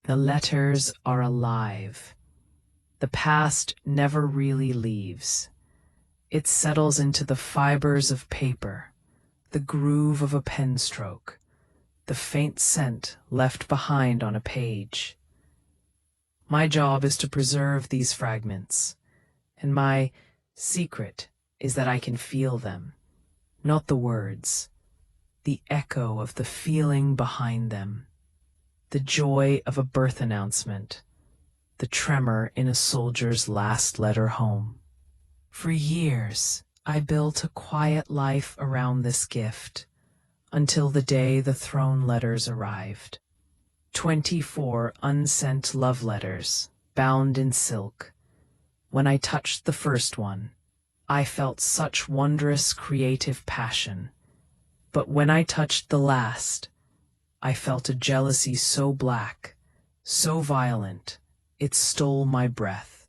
The letters are alive. The past never really leaves. It settles into the fibers of paper, the groove of a pen stroke, the faint scent left behind on a page. My job is to preserve these fragments, and my secret is that I can feel them, not the words, the echo of the feeling behind them, the joy of a birth announcement, the tremor in a soldier's last letter home. For years, I built a quiet life around this gift, until the day the throne letters arrived. 24 unsent love letters, bound in silk. When I touched the first one, I felt such wondrous creative passion. But when I touched the last, I felt a jealousy so black, so violent, it stole my breath.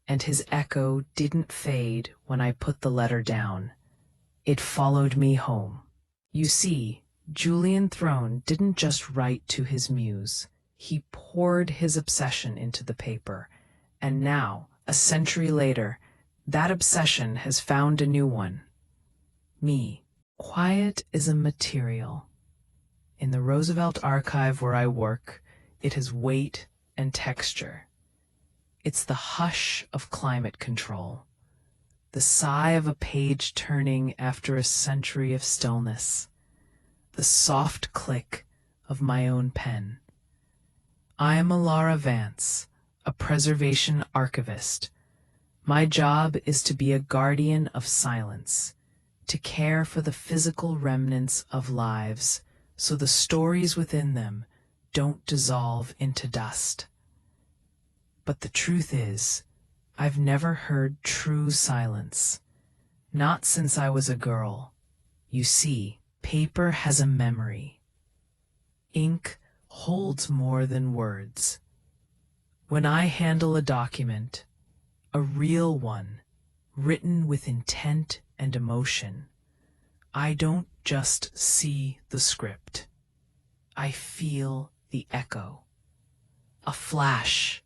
And his echo didn't fade when I put the letter down. It followed me home. You see, Julian Throne didn't just write to his muse. He poured his obsession into the paper. And now, a century later, that obsession has found a new one. Me. Quiet is a material. In the Roosevelt archive where I work, it has weight and texture. It's the hush of climate control, the sigh of a page turning after a century of stillness, the soft click of my own pen. I am Elara Vance, a preservation archivist. My job is to be a guardian of silence, to care for the physical remnants of lives so the stories within them don't dissolve into dust. But the truth is, I've never heard true silence. Not since I was a girl. You see, paper has a memory. Ink holds more than words. When I handle a document, a real one, written with intent and emotion, I don't just see the script. I feel the echo. A flash,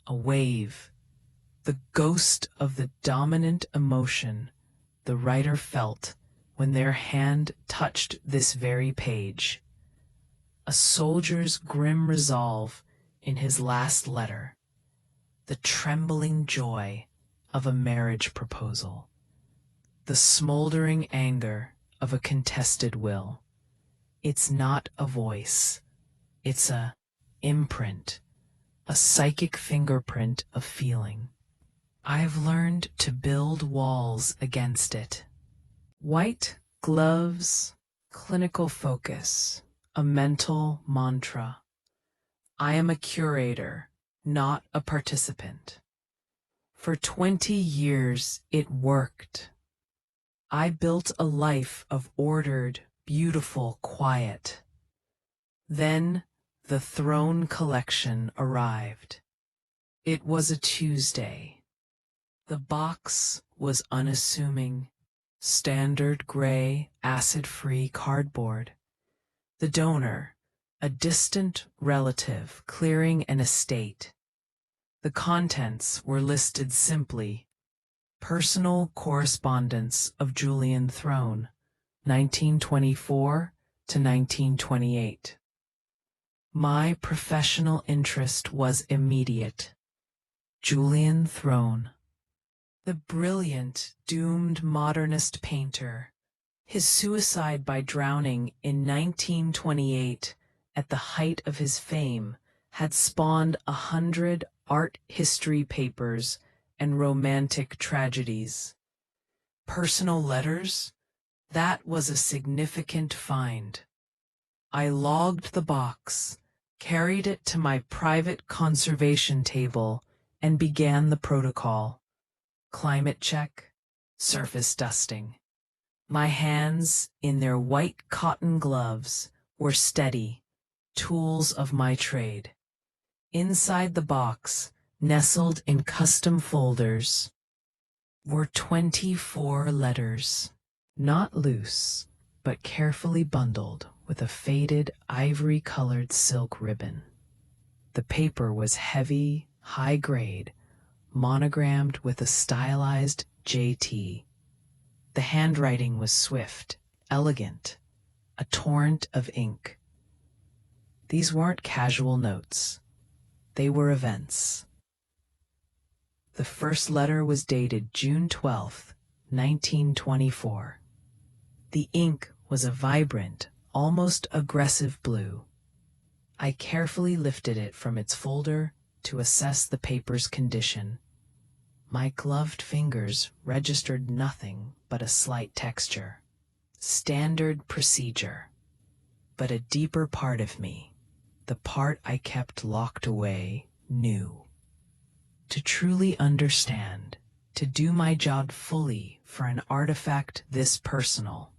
a wave, the ghost of the dominant emotion the writer felt when their hand touched this very page. A soldier's grim resolve in his last letter, the trembling joy of a marriage proposal, the smoldering anger of a contested will. It's not a voice, it's a imprint, a psychic fingerprint of feeling. I've learned to build walls against it. White gloves, clinical focus, a mental mantra. I am a curator, not a participant. For 20 years, it worked. I built a life of ordered, beautiful quiet. Then the Throne collection arrived. It was a Tuesday. The box was unassuming, standard gray, acid-free cardboard. The donor, a distant relative clearing an estate. The contents were listed simply: Personal Correspondence of Julian Throne, 1924 to 1928. My professional interest was immediate. Julian Throne, the brilliant, doomed modernist painter. His suicide by drowning in 1928, at the height of his fame, had spawned 100 art history papers and romantic tragedies. Personal letters? That was a significant find. I logged the box, carried it to my private conservation table, and began the protocol. Climate check, surface dusting. My hands, in their white cotton gloves, were steady, tools of my trade. Inside the box, nestled in custom folders, were 24 letters, not loose, but carefully bundled with a faded ivory-colored silk ribbon. The paper was heavy, high-grade, monogrammed with a stylized JT. The handwriting was swift, elegant, a torrent of ink. These weren't casual notes. They were events. The first letter was dated June 12th, 1924. The ink was a vibrant, almost aggressive blue. I carefully lifted it from its folder to assess the paper's condition. My gloved fingers registered nothing but a slight texture. Standard procedure. But a deeper part of me, the part I kept locked away, knew. To truly understand, to do my job fully for an artifact this personal,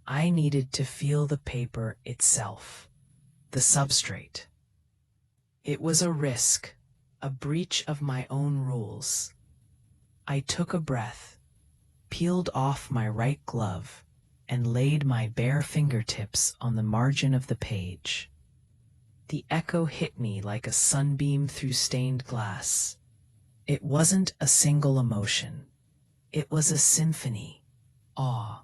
I needed to feel the paper itself, the substrate. It was a risk, a breach of my own rules. I took a breath, peeled off my right glove, and laid my bare fingertips on the margin of the page. The echo hit me like a sunbeam through stained glass. It wasn't a single emotion. It was a symphony. Awe.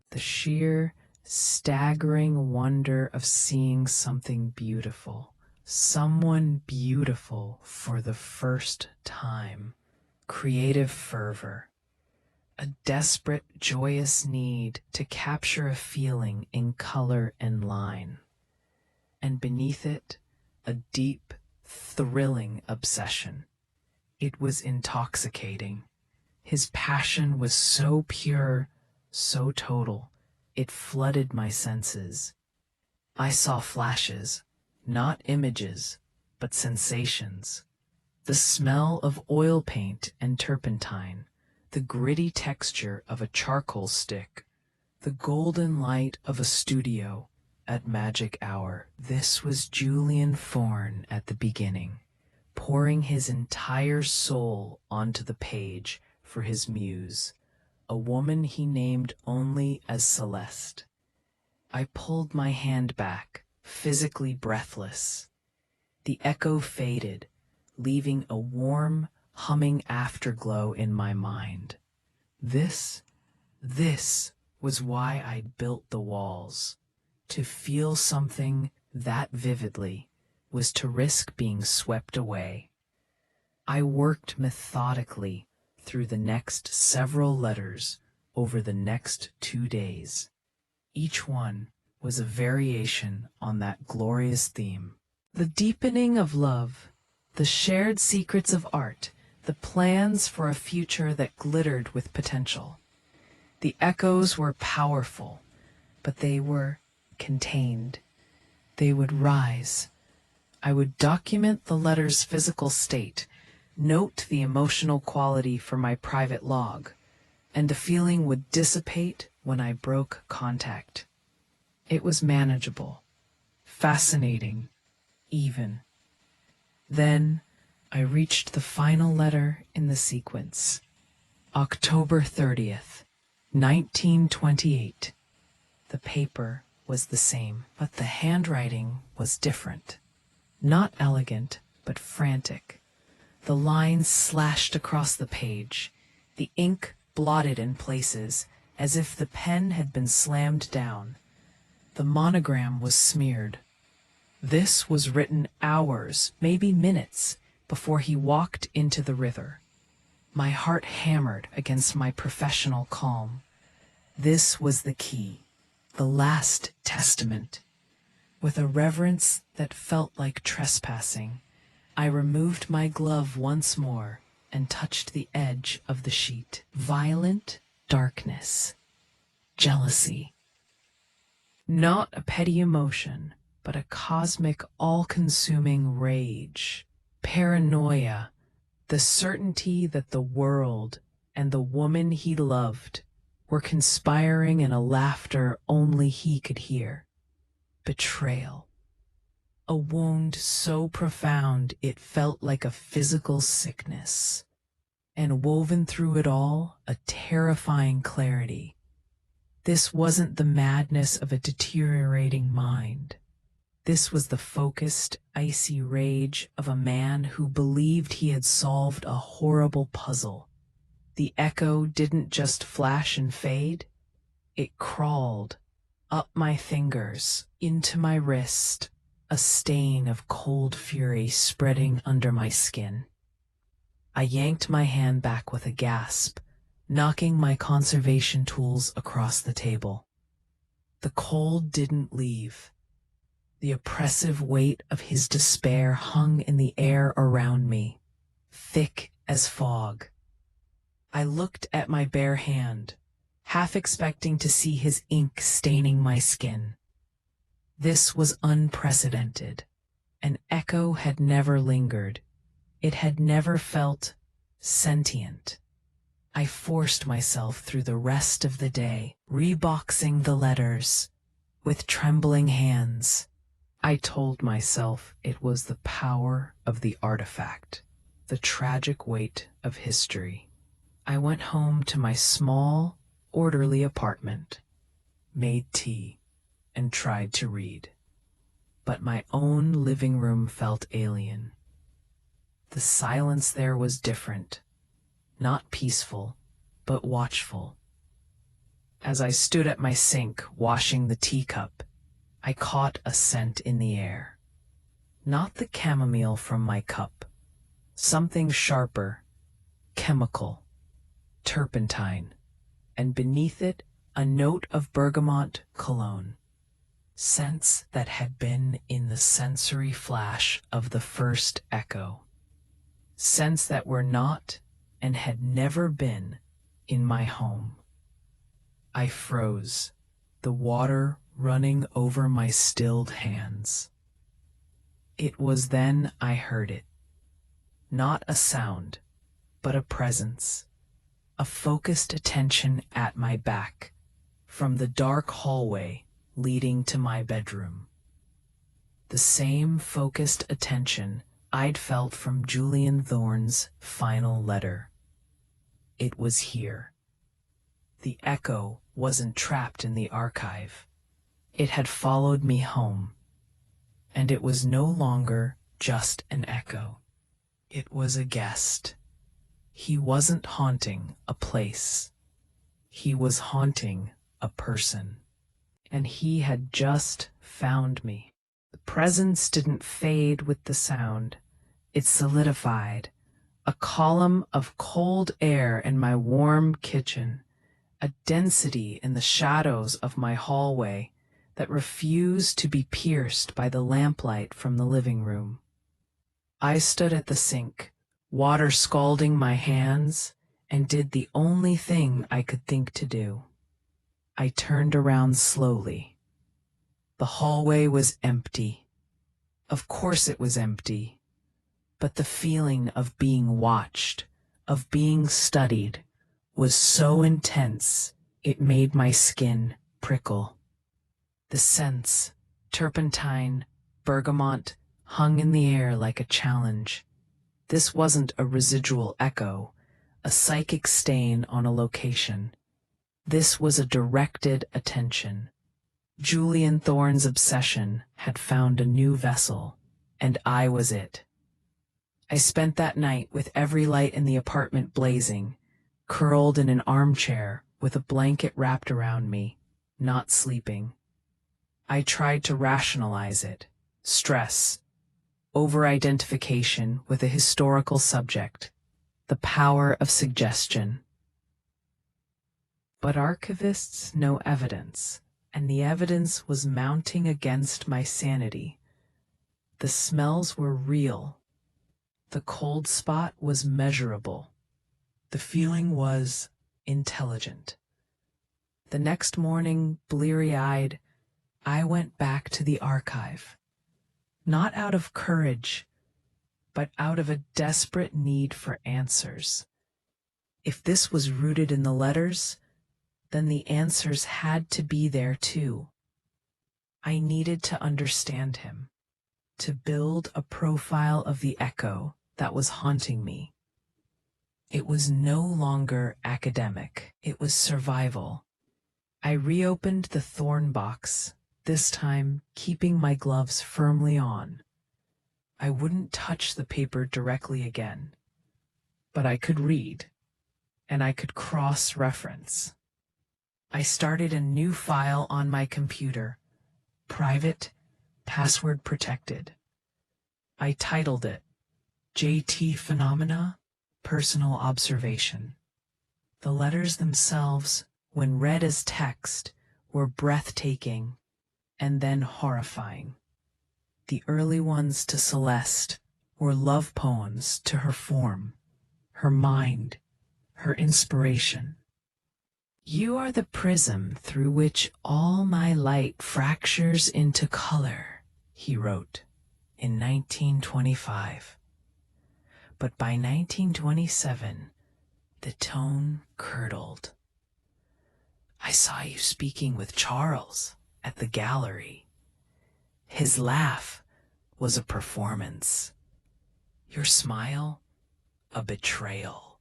The sheer, staggering wonder of seeing something beautiful, someone beautiful for the first time. Creative fervor. A desperate, joyous need to capture a feeling in color and line. And beneath it, a deep, thrilling obsession. It was intoxicating. His passion was so pure, so total, it flooded my senses. I saw flashes, not images, but sensations. The smell of oil paint and turpentine, the gritty texture of a charcoal stick, the golden light of a studio at magic hour. This was Julian Thorne at the beginning, pouring his entire soul onto the page for his muse, a woman he named only as Celeste. I pulled my hand back, physically breathless. The echo faded, leaving a warm, humming afterglow in my mind. This was why I'd built the walls. To feel something that vividly was to risk being swept away. I worked methodically through the next several letters over the next 2 days. Each one was a variation on that glorious theme. The deepening of love, the shared secrets of art, the plans for a future that glittered with potential. The echoes were powerful, but they were contained. They would rise. I would document the letter's physical state, note the emotional quality for my private log, and the feeling would dissipate when I broke contact. It was manageable, fascinating, even. Then I reached the final letter in the sequence. October 30th, 1928. The paper was the same, but the handwriting was different. Not elegant, but frantic. The lines slashed across the page, the ink blotted in places, as if the pen had been slammed down. The monogram was smeared. This was written hours, maybe minutes, before he walked into the river. My heart hammered against my professional calm. This was the key, the last testament. With a reverence that felt like trespassing, I removed my glove once more and touched the edge of the sheet. Violent darkness. Jealousy. Not a petty emotion, but a cosmic, all-consuming rage. Paranoia. The certainty that the world and the woman he loved were conspiring in a laughter only he could hear. Betrayal. A wound so profound it felt like a physical sickness. And woven through it all, a terrifying clarity. This wasn't the madness of a deteriorating mind. This was the focused, icy rage of a man who believed he had solved a horrible puzzle. The echo didn't just flash and fade, it crawled up my fingers, into my wrist, a stain of cold fury spreading under my skin. I yanked my hand back with a gasp, knocking my conservation tools across the table. The cold didn't leave. The oppressive weight of his despair hung in the air around me, thick as fog. I looked at my bare hand, half expecting to see his ink staining my skin. This was unprecedented. An echo had never lingered. It had never felt sentient. I forced myself through the rest of the day, reboxing the letters with trembling hands. I told myself it was the power of the artifact, the tragic weight of history. I went home to my small, orderly apartment, made tea, and tried to read. But my own living room felt alien. The silence there was different, not peaceful, but watchful. As I stood at my sink washing the teacup, I caught a scent in the air. Not the chamomile from my cup, something sharper, chemical, turpentine, and beneath it a note of bergamot cologne. Scents that had been in the sensory flash of the first echo. Scents that were not and had never been in my home. I froze, the water running over my stilled hands. It was then I heard it. Not a sound, but a presence. A focused attention at my back, from the dark hallway leading to my bedroom. The same focused attention I'd felt from Julian Thorne's final letter. It was here. The echo wasn't trapped in the archive. It had followed me home. And it was no longer just an echo. It was a guest. He wasn't haunting a place. He was haunting a person. And he had just found me. The presence didn't fade with the sound. It solidified, a column of cold air in my warm kitchen, a density in the shadows of my hallway that refused to be pierced by the lamplight from the living room. I stood at the sink, water scalding my hands, and did the only thing I could think to do. I turned around slowly. The hallway was empty. Of course it was empty. But the feeling of being watched, of being studied, was so intense it made my skin prickle. The scents, turpentine, bergamot, hung in the air like a challenge. This wasn't a residual echo, a psychic stain on a location. This was a directed attention. Julian Thorne's obsession had found a new vessel, and I was it. I spent that night with every light in the apartment blazing, curled in an armchair with a blanket wrapped around me, not sleeping. I tried to rationalize it. Stress, over-identification with a historical subject, the power of suggestion. But archivists know evidence, and the evidence was mounting against my sanity. The smells were real. The cold spot was measurable. The feeling was intelligent. The next morning, bleary-eyed, I went back to the archive. Not out of courage, but out of a desperate need for answers. If this was rooted in the letters, then the answers had to be there too. I needed to understand him, to build a profile of the echo that was haunting me. It was no longer academic, it was survival. I reopened the Thorne box, this time keeping my gloves firmly on. I wouldn't touch the paper directly again, but I could read, and I could cross-reference. I started a new file on my computer, private, password protected. I titled it, JT Phenomena, Personal Observation. The letters themselves, when read as text, were breathtaking and then horrifying. The early ones to Celeste were love poems to her form, her mind, her inspiration. You are the prism through which all my light fractures into color, he wrote in 1925. But by 1927, the tone curdled. I saw you speaking with Charles at the gallery. His laugh was a performance. Your smile, a betrayal.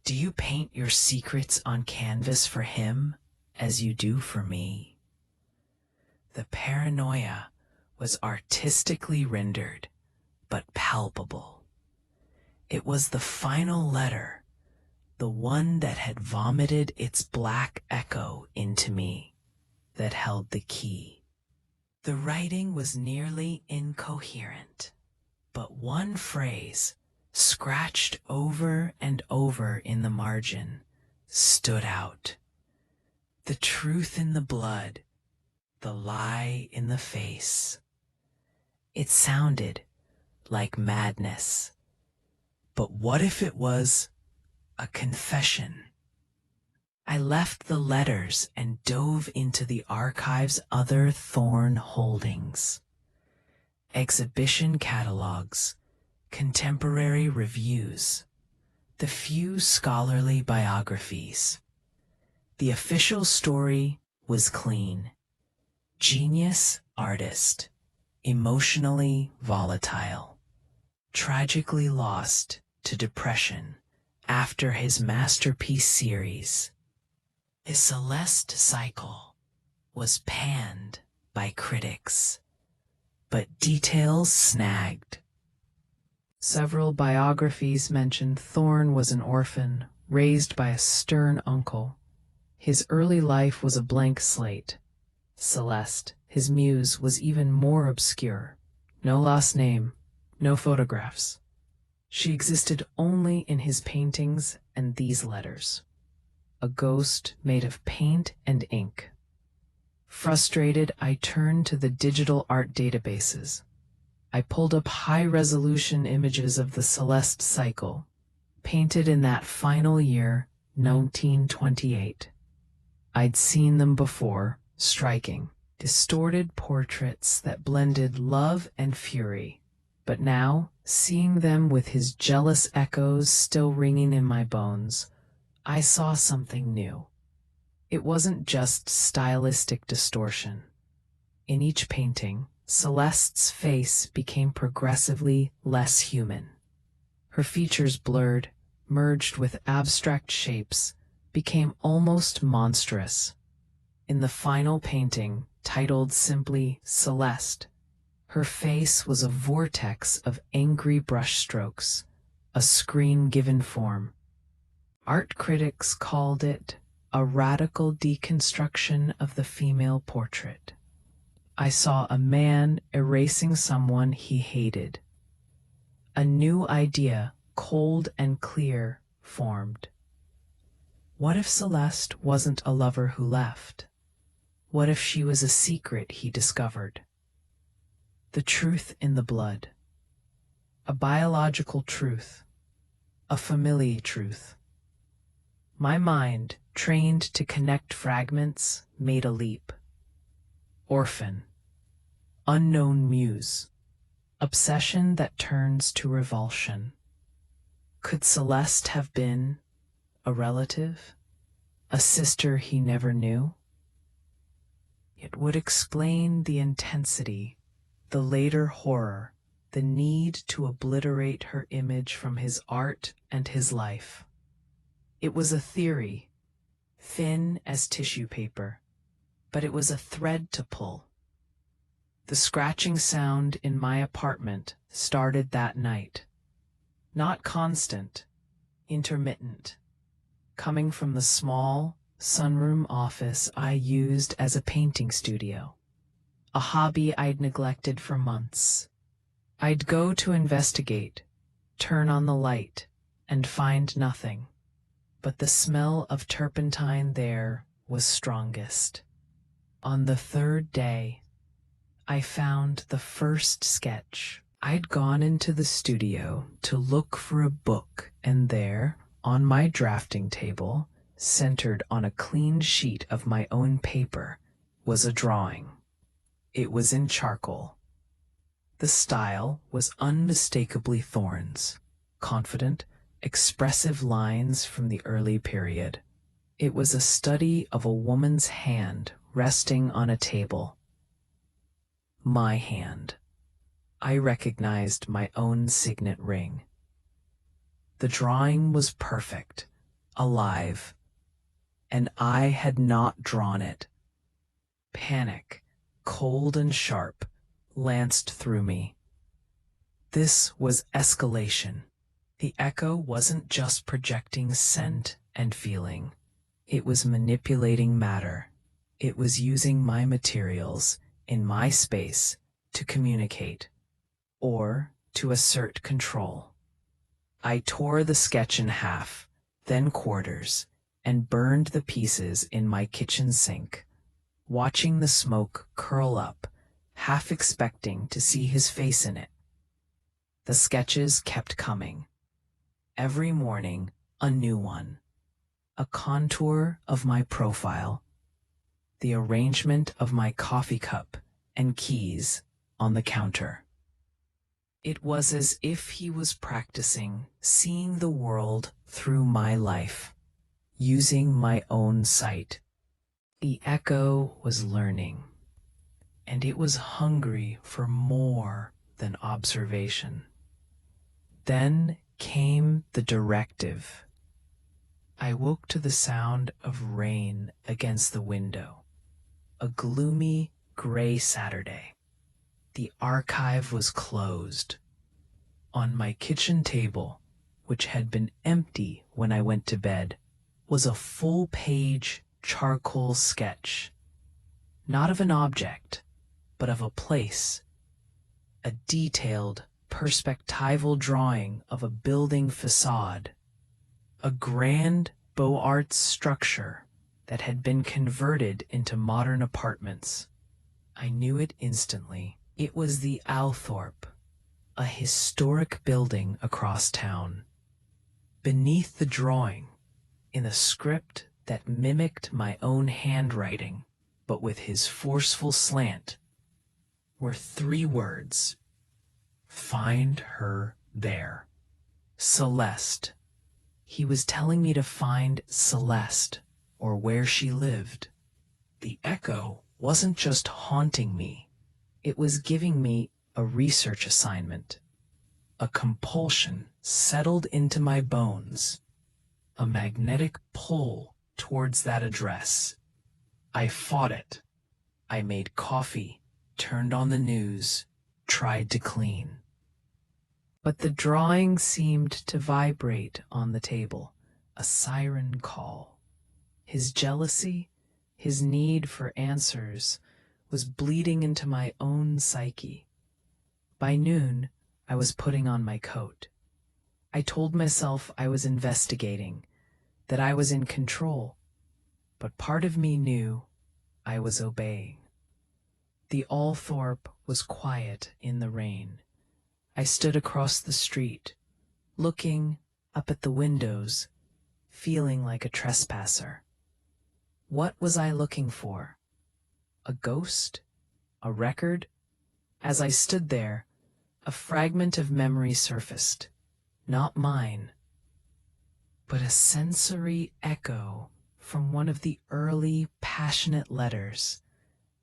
Do you paint your secrets on canvas for him as you do for me? The paranoia was artistically rendered, but palpable. It was the final letter, the one that had vomited its black echo into me, that held the key. The writing was nearly incoherent, but one phrase, scratched over and over in the margin, stood out. The truth in the blood, the lie in the face. It sounded like madness. But what if it was a confession? I left the letters and dove into the archive's other Thorn holdings. Exhibition catalogs, contemporary reviews, the few scholarly biographies. The official story was clean. Genius artist, emotionally volatile, tragically lost to depression after his masterpiece series. His Celeste cycle was panned by critics, but details snagged. Several biographies mentioned Thorn was an orphan, raised by a stern uncle. His early life was a blank slate. Celeste, his muse, was even more obscure. No last name, no photographs. She existed only in his paintings and these letters. A ghost made of paint and ink. Frustrated, I turned to the digital art databases. I pulled up high-resolution images of the Celeste cycle, painted in that final year, 1928. I'd seen them before, striking, distorted portraits that blended love and fury. But now, seeing them with his jealous echoes still ringing in my bones, I saw something new. It wasn't just stylistic distortion. In each painting, Celeste's face became progressively less human. Her features blurred, merged with abstract shapes, became almost monstrous. In the final painting, titled simply Celeste, her face was a vortex of angry brushstrokes, a screen-given form. Art critics called it a radical deconstruction of the female portrait. I saw a man erasing someone he hated. A new idea, cold and clear, formed. What if Celeste wasn't a lover who left? What if she was a secret he discovered? The truth in the blood. A biological truth. A familiar truth. My mind, trained to connect fragments, made a leap. Orphan. Unknown muse. Obsession that turns to revulsion. Could Celeste have been a relative? A sister he never knew? It would explain the intensity, the later horror, the need to obliterate her image from his art and his life. It was a theory, thin as tissue paper, but it was a thread to pull. The scratching sound in my apartment started that night. Not constant, intermittent, coming from the small sunroom office I used as a painting studio, a hobby I'd neglected for months. I'd go to investigate, turn on the light, and find nothing. But the smell of turpentine there was strongest. On the third day, I found the first sketch. I'd gone into the studio to look for a book, and there, on my drafting table, centered on a clean sheet of my own paper, was a drawing. It was in charcoal. The style was unmistakably Thorne's, confident, expressive lines from the early period. It was a study of a woman's hand resting on a table. My hand. I recognized my own signet ring. The drawing was perfect, alive, and I had not drawn it. Panic, cold and sharp, lanced through me. This was escalation. The echo wasn't just projecting scent and feeling. It was manipulating matter. It was using my materials in my space to communicate or to assert control. I tore the sketch in half, then quarters, and burned the pieces in my kitchen sink, watching the smoke curl up, half expecting to see his face in it. The sketches kept coming. Every morning, a new one. A contour of my profile. The arrangement of my coffee cup and keys on the counter. It was as if he was practicing seeing the world through my life, using my own sight. The echo was learning, and it was hungry for more than observation. Then came the directive. I woke to the sound of rain against the window. A gloomy, gray Saturday. The archive was closed. On my kitchen table, which had been empty when I went to bed, was a full-page charcoal sketch. Not of an object, but of a place. A detailed, perspectival drawing of a building facade. A grand Beaux Arts structure that had been converted into modern apartments. I knew it instantly. It was the Althorp, a historic building across town. Beneath the drawing, in a script that mimicked my own handwriting, but with his forceful slant, were 3 words. Find her there. Celeste. He was telling me to find Celeste, or where she lived. The echo wasn't just haunting me. It was giving me a research assignment. A compulsion settled into my bones. A magnetic pull towards that address. I fought it. I made coffee, turned on the news, tried to clean. But the drawing seemed to vibrate on the table, a siren call. His jealousy, his need for answers, was bleeding into my own psyche. By noon, I was putting on my coat. I told myself I was investigating, that I was in control, but part of me knew I was obeying. The Althorp was quiet in the rain. I stood across the street, looking up at the windows, feeling like a trespasser. What was I looking for? A ghost? A record? As I stood there, a fragment of memory surfaced. Not mine, but a sensory echo from one of the early, passionate letters,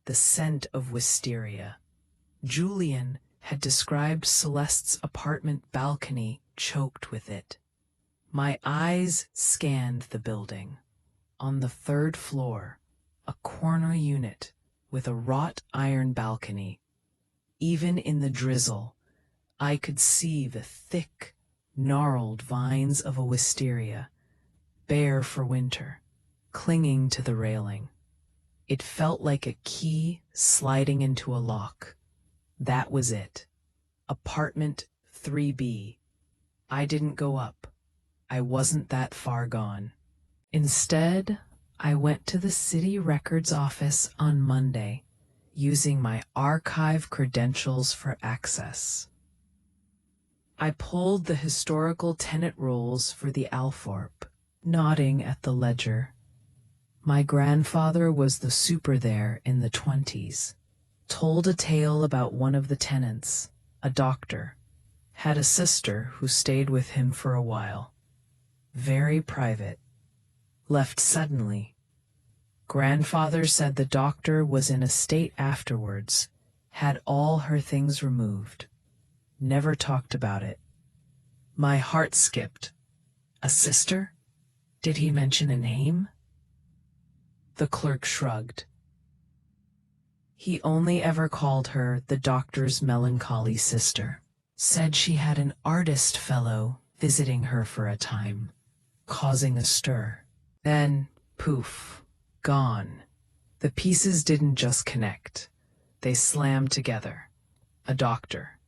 the scent of wisteria. Julian had described Celeste's apartment balcony choked with it. My eyes scanned the building. On the 3rd floor, a corner unit with a wrought iron balcony. Even in the drizzle, I could see the thick, gnarled vines of a wisteria, bare for winter, clinging to the railing. It felt like a key sliding into a lock. That was it. Apartment 3B. I didn't go up. I wasn't that far gone. Instead, I went to the city records office on Monday, using my archive credentials for access. I pulled the historical tenant rolls for the Althorp, nodding at the ledger. My grandfather was the super there in the 20s, told a tale about one of the tenants, a doctor, had a sister who stayed with him for a while. Very private. Left suddenly. Grandfather said the doctor was in a state afterwards, had all her things removed. Never talked about it. My heart skipped. A sister? Did he mention a name? The clerk shrugged. He only ever called her the doctor's melancholy sister. Said she had an artist fellow visiting her for a time, causing a stir. Then, poof, gone. The pieces didn't just connect. They slammed together. A doctor,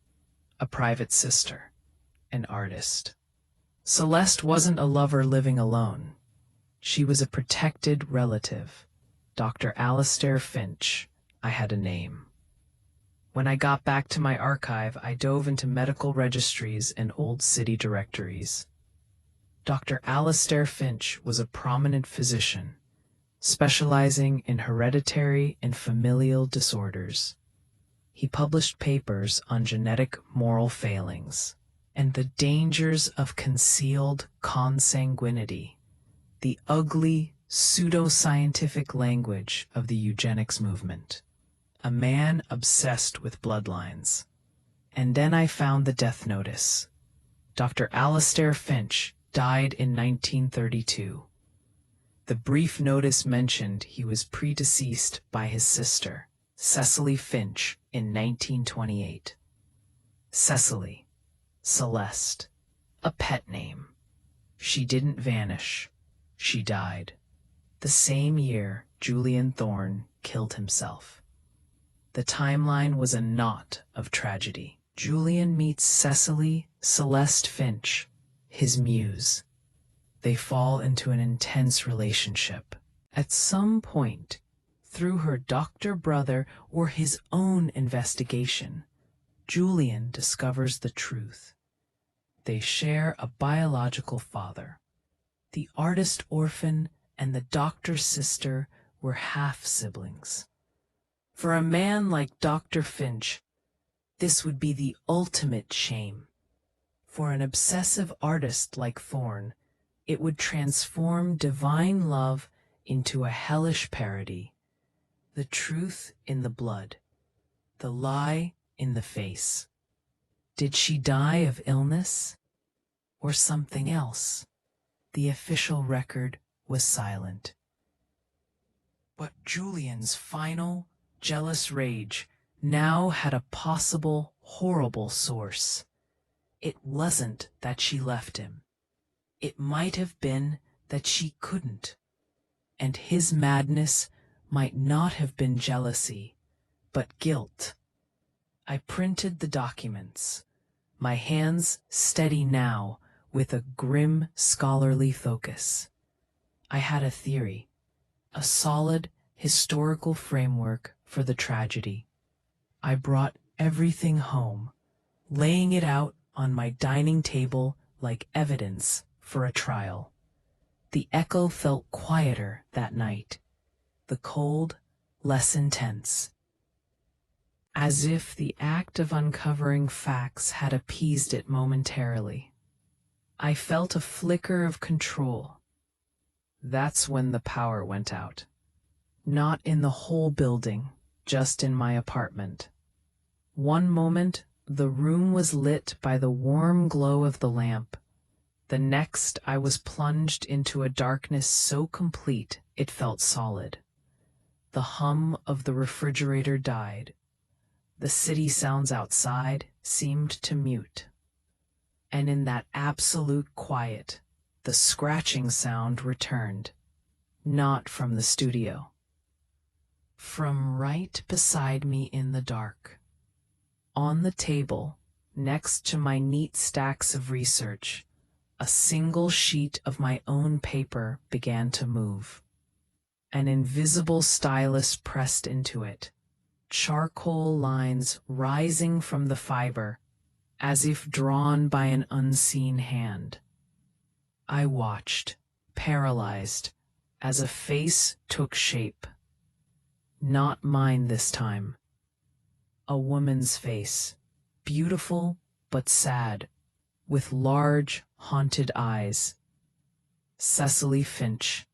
a private sister, an artist. Celeste wasn't a lover living alone. She was a protected relative. Dr. Alistair Finch. I had a name. When I got back to my archive, I dove into medical registries and old city directories. Dr. Alistair Finch was a prominent physician, specializing in hereditary and familial disorders. He published papers on genetic moral failings and the dangers of concealed consanguinity, the ugly, pseudo-scientific language of the eugenics movement. A man obsessed with bloodlines. And then I found the death notice. Dr. Alistair Finch died in 1932. The brief notice mentioned he was predeceased by his sister, Cecily Finch, in 1928. Cecily, Celeste, a pet name. She didn't vanish. She died. The same year Julian Thorne killed himself. The timeline was a knot of tragedy. Julian meets Cecily Celeste Finch, his muse. They fall into an intense relationship. At some point, through her doctor brother or his own investigation, Julian discovers the truth. They share a biological father. The artist orphan and the doctor's sister were half-siblings. For a man like Dr. Finch, this would be the ultimate shame. For an obsessive artist like Thorne, it would transform divine love into a hellish parody. The truth in the blood, the lie in the face. Did she die of illness or something else? The official record was silent. But Julian's final, jealous rage now had a possible, horrible source. It wasn't that she left him. It might have been that she couldn't. And his madness might not have been jealousy, but guilt. I printed the documents, my hands steady now with a grim scholarly focus. I had a theory, a solid historical framework for the tragedy. I brought everything home, laying it out on my dining table like evidence for a trial. The echo felt quieter that night, the cold less intense, as if the act of uncovering facts had appeased it momentarily. I felt a flicker of control. That's when the power went out. Not in the whole building, just in my apartment. One moment, the room was lit by the warm glow of the lamp. The next, I was plunged into a darkness so complete it felt solid. The hum of the refrigerator died. The city sounds outside seemed to mute. And in that absolute quiet, the scratching sound returned, not from the studio. From right beside me in the dark. On the table, next to my neat stacks of research, a single sheet of my own paper began to move. An invisible stylus pressed into it, charcoal lines rising from the fiber, as if drawn by an unseen hand. I watched, paralyzed, as a face took shape. Not mine this time. A woman's face, beautiful but sad, with large, haunted eyes. Cecily Finch.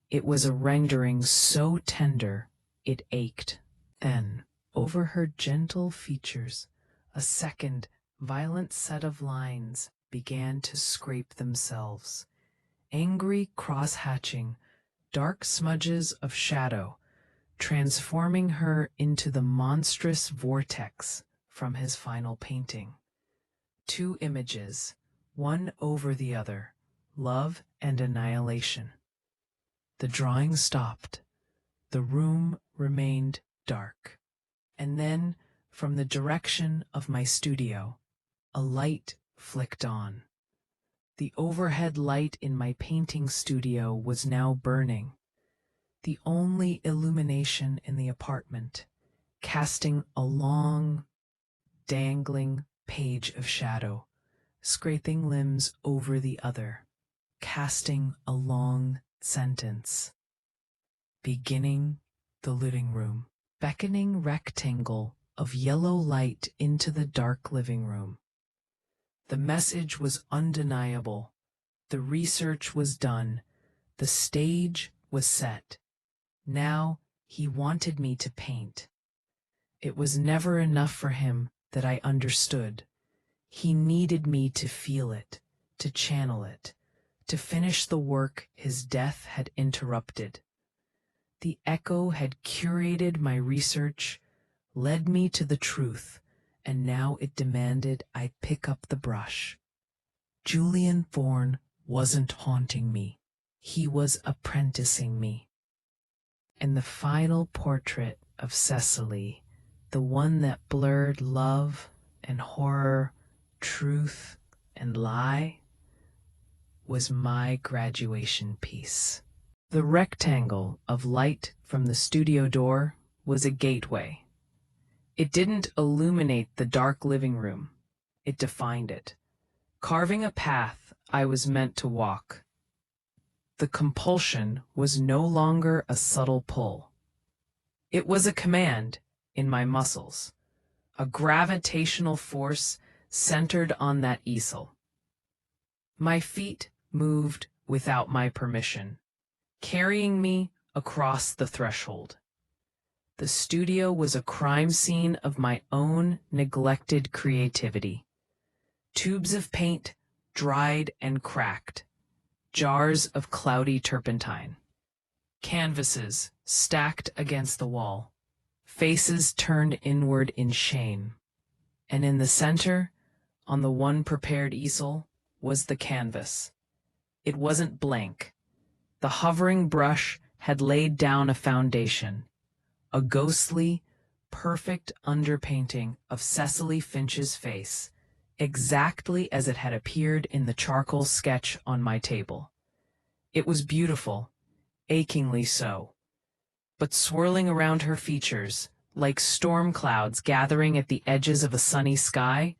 It was a rendering so tender it ached. Then, over her gentle features, a second, violent set of lines began to scrape themselves. Angry cross-hatching, dark smudges of shadow, transforming her into the monstrous vortex from his final painting. Two images, one over the other, love and annihilation. The drawing stopped. The room remained dark. And then, from the direction of my studio, a light flicked on. The overhead light in my painting studio was now burning, the only illumination in the apartment, casting a long, dangling page of shadow, scraping limbs over the other, casting a long sentence. Beginning the living room, beckoning rectangle of yellow light into the dark living room. The message was undeniable. The research was done. The stage was set. Now he wanted me to paint. It was never enough for him that I understood. He needed me to feel it, to channel it, to finish the work his death had interrupted. The echo had curated my research, led me to the truth, and now it demanded I pick up the brush. Julian Thorne wasn't haunting me. He was apprenticing me. And the final portrait of Cecily, the one that blurred love and horror, truth and lie, was my graduation piece. The rectangle of light from the studio door was a gateway. It didn't illuminate the dark living room. It defined it, carving a path I was meant to walk. The compulsion was no longer a subtle pull. It was a command in my muscles, a gravitational force centered on that easel. My feet moved without my permission, carrying me across the threshold. The studio was a crime scene of my own neglected creativity. Tubes of paint, dried and cracked. Jars of cloudy turpentine. Canvases stacked against the wall. Faces turned inward in shame. And in the center, on the one prepared easel, was the canvas. It wasn't blank. The hovering brush had laid down a foundation. A ghostly, perfect underpainting of Cecily Finch's face, exactly as it had appeared in the charcoal sketch on my table. It was beautiful, achingly so. But swirling around her features, like storm clouds gathering at the edges of a sunny sky,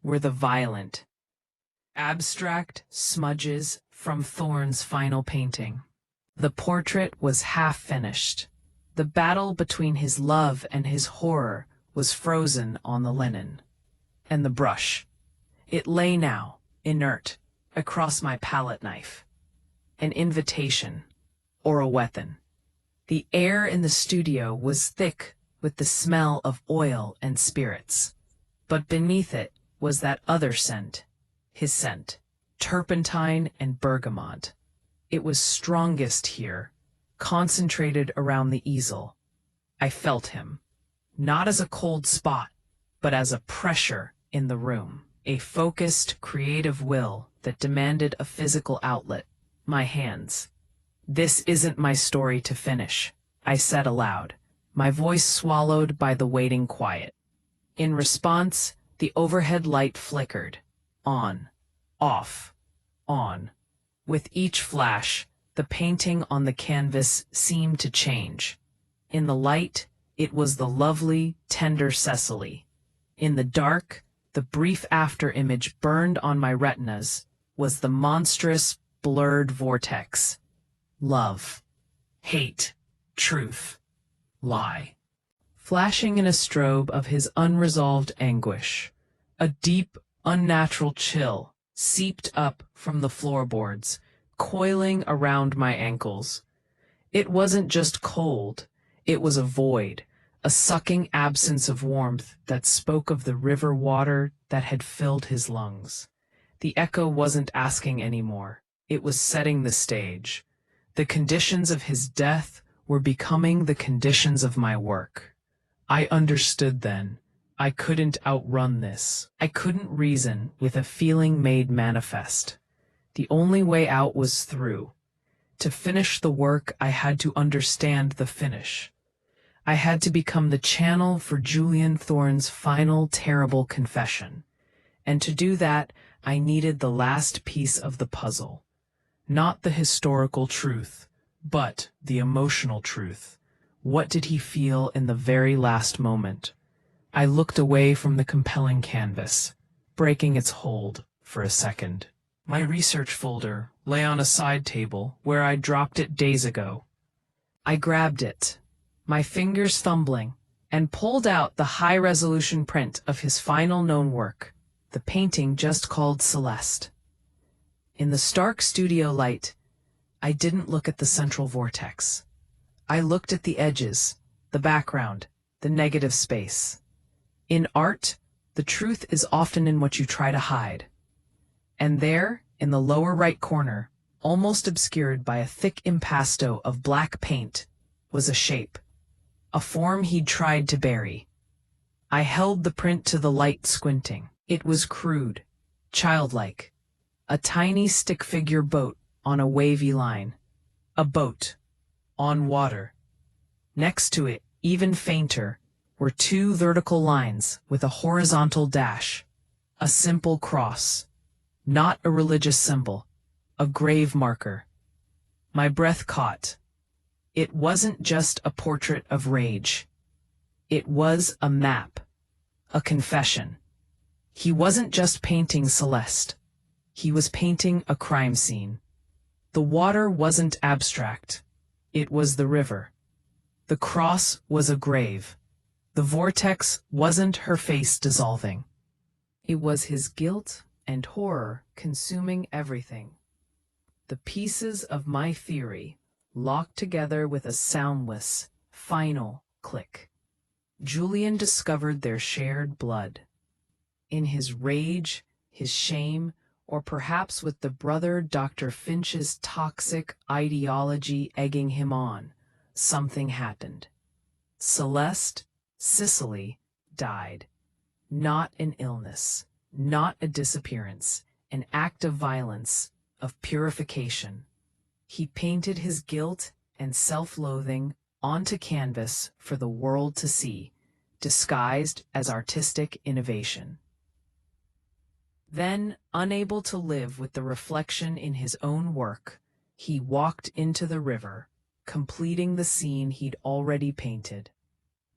were the violent, abstract smudges from Thorne's final painting. The portrait was half finished. The battle between his love and his horror was frozen on the linen. And the brush. It lay now, inert, across my palette knife. An invitation, or a weapon. The air in the studio was thick with the smell of oil and spirits. But beneath it was that other scent, his scent, turpentine and bergamot. It was strongest here, concentrated around the easel, I felt him, not as a cold spot, but as a pressure in the room, a focused, creative will that demanded a physical outlet. My hands. "This isn't my story to finish," I said aloud, my voice swallowed by the waiting quiet. In response, the overhead light flickered. On. Off. On. With each flash, the painting on the canvas seemed to change. In the light, it was the lovely, tender Cecily. In the dark, the brief after-image burned on my retinas was the monstrous, blurred vortex. Love. Hate. Truth. Lie. Flashing in a strobe of his unresolved anguish. A deep, unnatural chill seeped up from the floorboards, coiling around my ankles. It wasn't just cold, it was a void, a sucking absence of warmth that spoke of the river water that had filled his lungs. The echo wasn't asking anymore, it was setting the stage. The conditions of his death were becoming the conditions of my work. I understood then. I couldn't outrun this. I couldn't reason with a feeling made manifest. The only way out was through. To finish the work, I had to understand the finish. I had to become the channel for Julian Thorne's final terrible confession. And to do that, I needed the last piece of the puzzle. Not the historical truth, but the emotional truth. What did he feel in the very last moment? I looked away from the compelling canvas, breaking its hold for a second. My research folder lay on a side table where I dropped it days ago. I grabbed it, my fingers fumbling, and pulled out the high-resolution print of his final known work, the painting just called Celeste. In the stark studio light, I didn't look at the central vortex. I looked at the edges, the background, the negative space. In art, the truth is often in what you try to hide. And there, in the lower right corner, almost obscured by a thick impasto of black paint, was a shape, a form he'd tried to bury. I held the print to the light, squinting. It was crude, childlike, a tiny stick figure boat on a wavy line. A boat. On water. Next to it, even fainter, were two vertical lines with a horizontal dash. A simple cross. Not a religious symbol. A grave marker. My breath caught. It wasn't just a portrait of rage. It was a map. A confession. He wasn't just painting Celeste. He was painting a crime scene. The water wasn't abstract. It was the river. The cross was a grave. The vortex wasn't her face dissolving. It was his guilt and horror consuming everything. The pieces of my theory locked together with a soundless, final click. Julian discovered their shared blood. In his rage, his shame, or perhaps with the brother Dr. Finch's toxic ideology egging him on, something happened. Celeste, Cicely, died. Not an illness, not a disappearance, an act of violence, of purification. He painted his guilt and self-loathing onto canvas for the world to see, disguised as artistic innovation. Then, unable to live with the reflection in his own work, he walked into the river, completing the scene he'd already painted.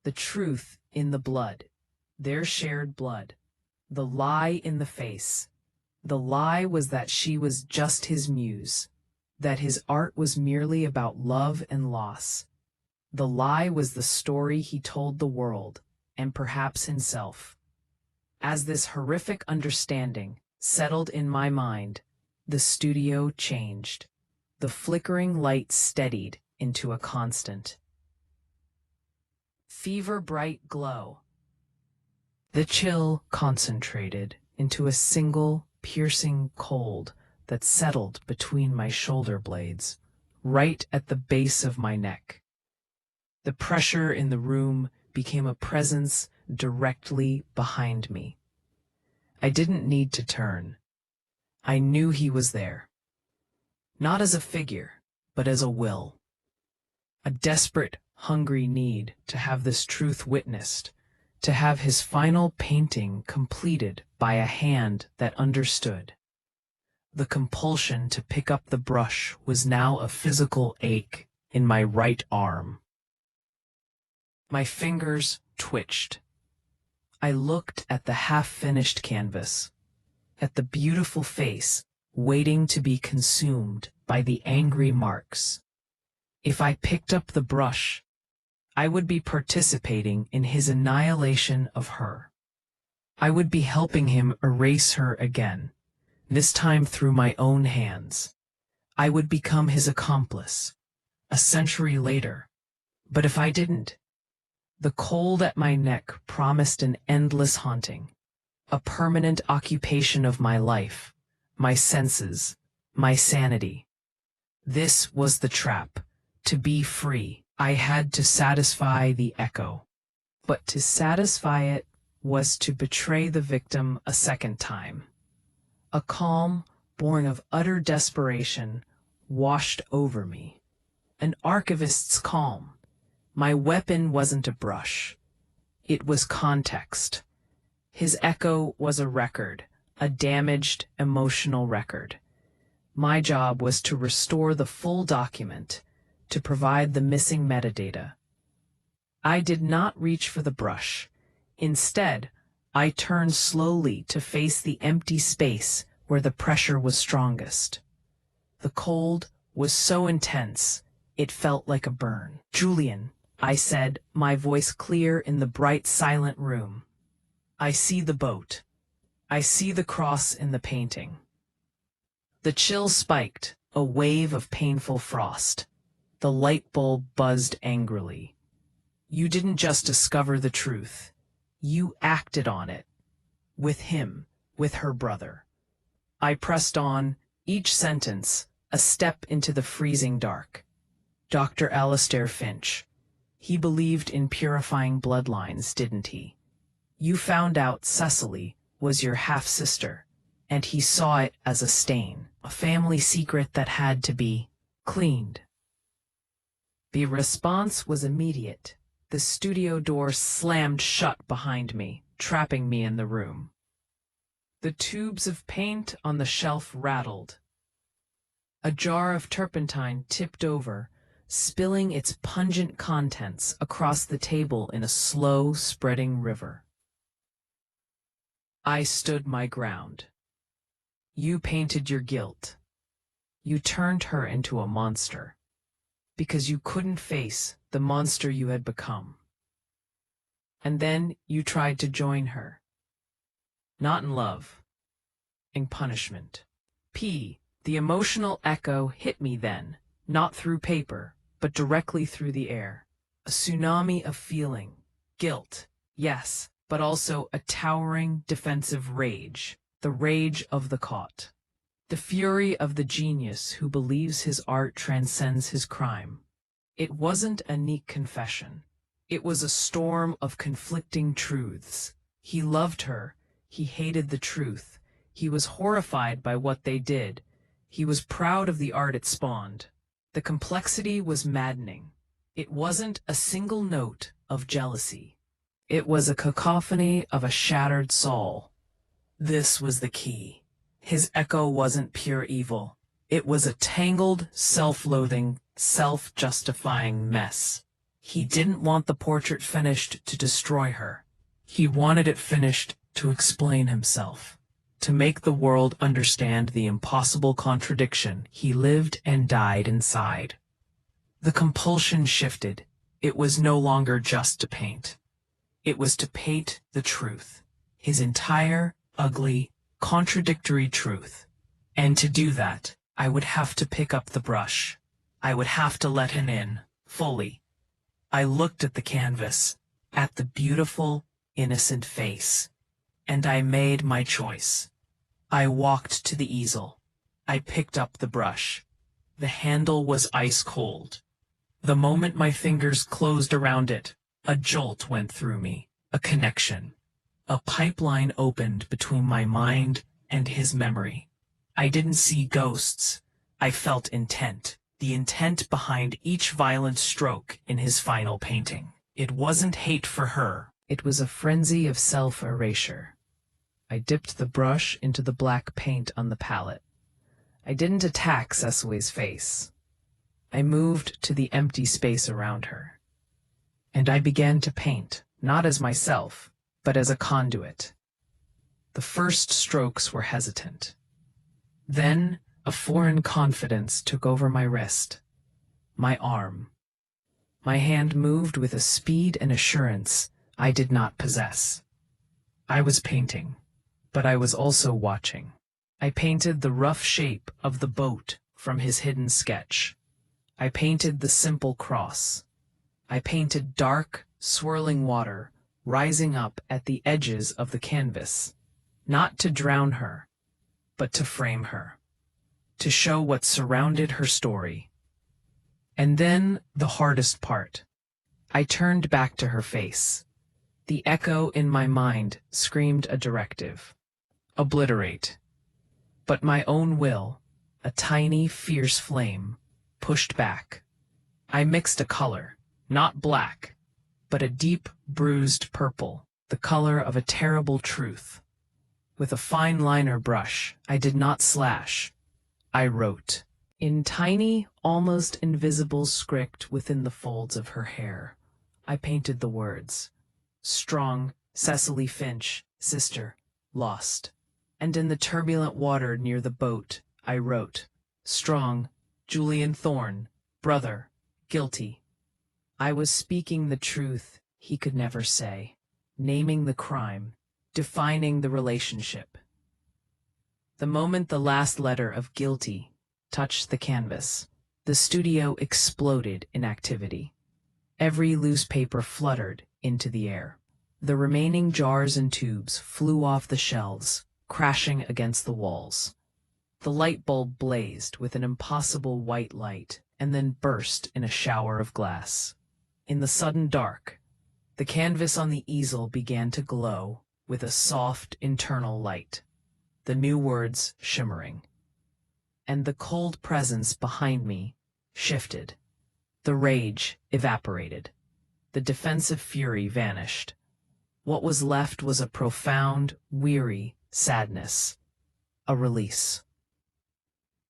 The truth in the blood, their shared blood, the lie in the face. The lie was that she was just his muse, that his art was merely about love and loss. The lie was the story he told the world, and perhaps himself. As this horrific understanding settled in my mind, the studio changed. The flickering light steadied into a constant, fever-bright glow. The chill concentrated into a single, piercing cold that settled between my shoulder blades, right at the base of my neck. The pressure in the room became a presence directly behind me. I didn't need to turn. I knew he was there. Not as a figure, but as a will. A desperate, hungry need to have this truth witnessed, to have his final painting completed by a hand that understood. The compulsion to pick up the brush was now a physical ache in my right arm. My fingers twitched. I looked at the half-finished canvas, at the beautiful face waiting to be consumed by the angry marks. If I picked up the brush, I would be participating in his annihilation of her. I would be helping him erase her again, this time through my own hands. I would become his accomplice, a century later. But if I didn't, the cold at my neck promised an endless haunting, a permanent occupation of my life, my senses, my sanity. This was the trap. To be free, I had to satisfy the echo. But to satisfy it was to betray the victim a second time. A calm, born of utter desperation, washed over me. An archivist's calm. My weapon wasn't a brush. It was context. His echo was a record, a damaged, emotional record. My job was to restore the full document, to provide the missing metadata. I did not reach for the brush. Instead, I turned slowly to face the empty space where the pressure was strongest. The cold was so intense, it felt like a burn. "Julian," I said, my voice clear in the bright, silent room. "I see the boat. I see the cross in the painting." The chill spiked, a wave of painful frost. The light bulb buzzed angrily. "You didn't just discover the truth. You acted on it. With him, with her brother." I pressed on, each sentence a step into the freezing dark. Dr. Alistair Finch. He believed in purifying bloodlines, didn't he? You found out Cecily was your half-sister, and he saw it as a stain, a family secret that had to be cleaned. The response was immediate. The studio door slammed shut behind me, trapping me in the room. The tubes of paint on the shelf rattled. A jar of turpentine tipped over, spilling its pungent contents across the table in a slow, spreading river. I stood my ground. You painted your guilt. You turned her into a monster, because you couldn't face the monster you had become. And then you tried to join her. Not in love, in punishment. The emotional echo hit me then, not through paper, but directly through the air. A tsunami of feeling, guilt, yes, but also a towering defensive rage, the rage of the caught. The fury of the genius who believes his art transcends his crime. It wasn't a neat confession. It was a storm of conflicting truths. He loved her. He hated the truth. He was horrified by what they did. He was proud of the art it spawned. The complexity was maddening. It wasn't a single note of jealousy. It was a cacophony of a shattered soul. This was the key. His echo wasn't pure evil. It was a tangled, self-loathing, self-justifying mess. He didn't want the portrait finished to destroy her. He wanted it finished to explain himself, to make the world understand the impossible contradiction he lived and died inside. The compulsion shifted. It was no longer just to paint. It was to paint the truth, his entire, ugly, contradictory truth. And to do that, I would have to pick up the brush. I would have to let him in, fully. I looked at the canvas, at the beautiful, innocent face, and I made my choice. I walked to the easel. I picked up the brush. The handle was ice cold. The moment my fingers closed around it, a jolt went through me, a connection. A pipeline opened between my mind and his memory. I didn't see ghosts. I felt intent, the intent behind each violent stroke in his final painting. It wasn't hate for her. It was a frenzy of self-erasure. I dipped the brush into the black paint on the palette. I didn't attack Cecily's face. I moved to the empty space around her. And I began to paint, not as myself, but as a conduit. The first strokes were hesitant. Then a foreign confidence took over my wrist, my arm. My hand moved with a speed and assurance I did not possess. I was painting, but I was also watching. I painted the rough shape of the boat from his hidden sketch. I painted the simple cross. I painted dark, swirling water rising up at the edges of the canvas, not to drown her, but to frame her, to show what surrounded her story. And then the hardest part. I turned back to her face. The echo in my mind screamed a directive. Obliterate. But my own will, a tiny, fierce flame, pushed back. I mixed a color, not black, but a deep, bruised purple, the color of a terrible truth. With a fine liner brush, I did not slash. I wrote. In tiny, almost invisible script within the folds of her hair, I painted the words. Strong, Cecily Finch, sister, lost. And in the turbulent water near the boat, I wrote. Strong, Julian Thorne, brother, guilty. I was speaking the truth he could never say, naming the crime, defining the relationship. The moment the last letter of guilty touched the canvas, the studio exploded in activity. Every loose paper fluttered into the air. The remaining jars and tubes flew off the shelves, crashing against the walls. The light bulb blazed with an impossible white light and then burst in a shower of glass. In the sudden dark, the canvas on the easel began to glow with a soft internal light, the new words shimmering. And the cold presence behind me shifted. The rage evaporated. The defensive fury vanished. What was left was a profound, weary sadness, a release.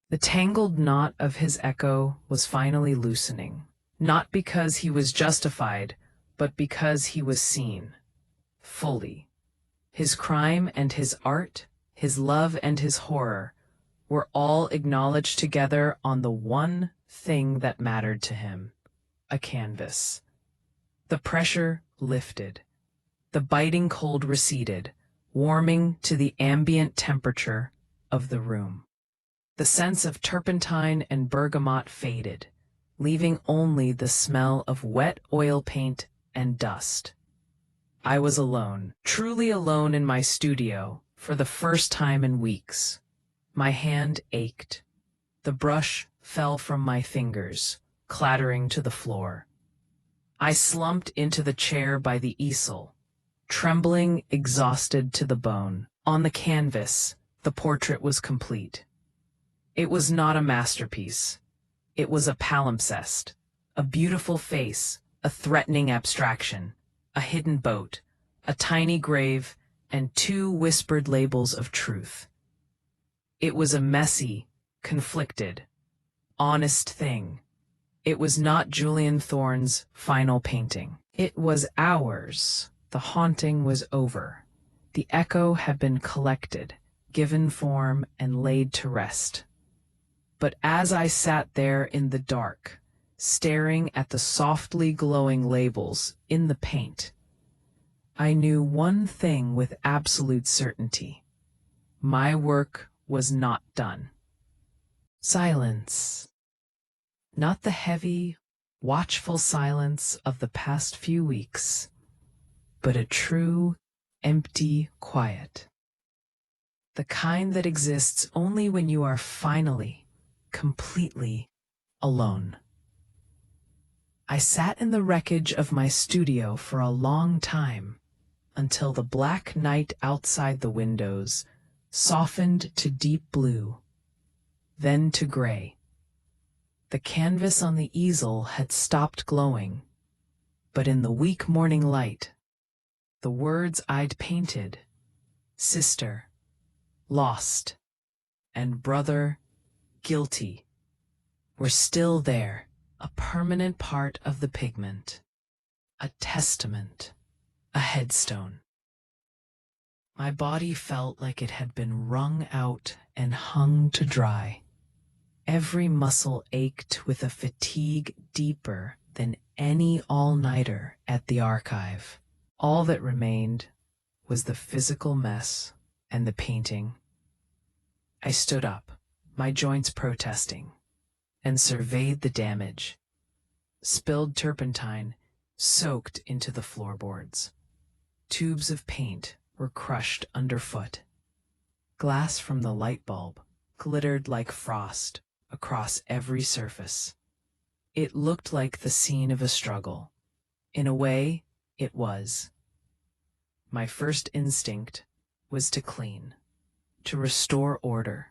The tangled knot of his echo was finally loosening, not because he was justified, but because he was seen, fully. His crime and his art, his love and his horror, were all acknowledged together on the one thing that mattered to him, a canvas. The pressure lifted. The biting cold receded, warming to the ambient temperature of the room. The sense of turpentine and bergamot faded, leaving only the smell of wet oil paint and dust. I was alone, truly alone in my studio for the first time in weeks. My hand ached. The brush fell from my fingers, clattering to the floor. I slumped into the chair by the easel, trembling, exhausted to the bone. On the canvas, the portrait was complete. It was not a masterpiece. It was a palimpsest, a beautiful face, a threatening abstraction, a hidden boat, a tiny grave, and 2 whispered labels of truth. It was a messy, conflicted, honest thing. It was not Julian Thorne's final painting. It was ours. The haunting was over. The echo had been collected, given form, and laid to rest. But as I sat there in the dark, staring at the softly glowing labels in the paint, I knew one thing with absolute certainty. My work was not done. Silence. Not the heavy, watchful silence of the past few weeks, but a true, empty quiet. The kind that exists only when you are finally, completely alone. I sat in the wreckage of my studio for a long time, until the black night outside the windows softened to deep blue, then to gray. The canvas on the easel had stopped glowing, but in the weak morning light, the words I'd painted, sister, lost, and brother, guilty, were still there, a permanent part of the pigment, a testament, a headstone. My body felt like it had been wrung out and hung to dry. Every muscle ached with a fatigue deeper than any all-nighter at the archive. All that remained was the physical mess and the painting. I stood up, my joints protesting, and surveyed the damage. Spilled turpentine soaked into the floorboards. Tubes of paint were crushed underfoot. Glass from the light bulb glittered like frost across every surface. It looked like the scene of a struggle. In a way, it was. My first instinct was to clean, to restore order,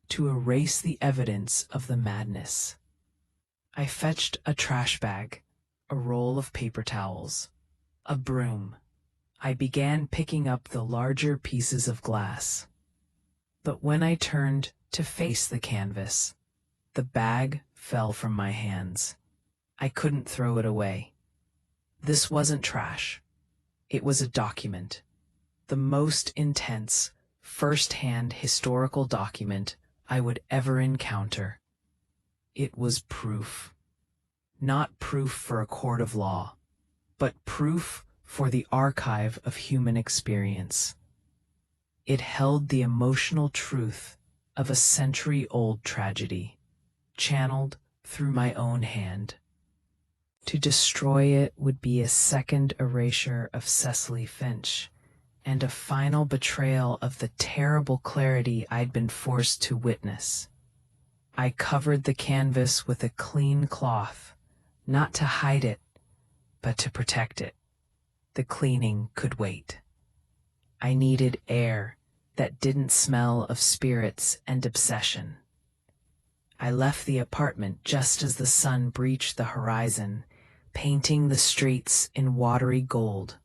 to erase the evidence of the madness. I fetched a trash bag, a roll of paper towels, a broom. I began picking up the larger pieces of glass. But when I turned to face the canvas, the bag fell from my hands. I couldn't throw it away. This wasn't trash. It was a document, the most intense, first-hand historical document I would ever encounter. It was proof. Not proof for a court of law, but proof for the archive of human experience. It held the emotional truth of a century-old tragedy, channeled through my own hand. To destroy it would be a second erasure of Cecily Finch, and a final betrayal of the terrible clarity I'd been forced to witness. I covered the canvas with a clean cloth, not to hide it, but to protect it. The cleaning could wait. I needed air that didn't smell of spirits and obsession. I left the apartment just as the sun breached the horizon, painting the streets in watery gold.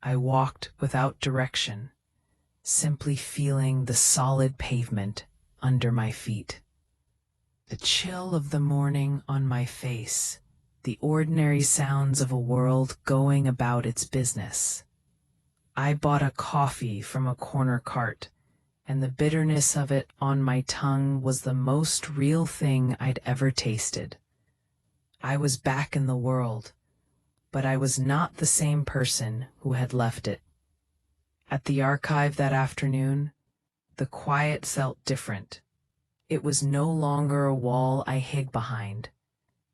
I walked without direction, simply feeling the solid pavement under my feet. The chill of the morning on my face, the ordinary sounds of a world going about its business. I bought a coffee from a corner cart, and the bitterness of it on my tongue was the most real thing I'd ever tasted. I was back in the world, but I was not the same person who had left it. At the archive that afternoon, the quiet felt different. It was no longer a wall I hid behind.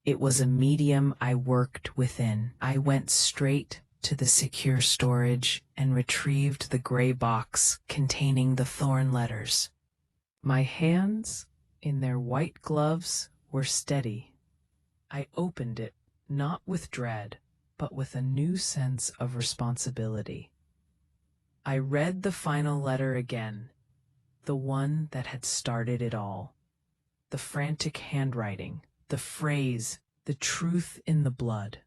It was a medium I worked within. I went straight to the secure storage and retrieved the gray box containing the thorn letters. My hands, in their white gloves, were steady. I opened it, not with dread, but with a new sense of responsibility. I read the final letter again, the one that had started it all. The frantic handwriting, the phrase, the truth in the blood.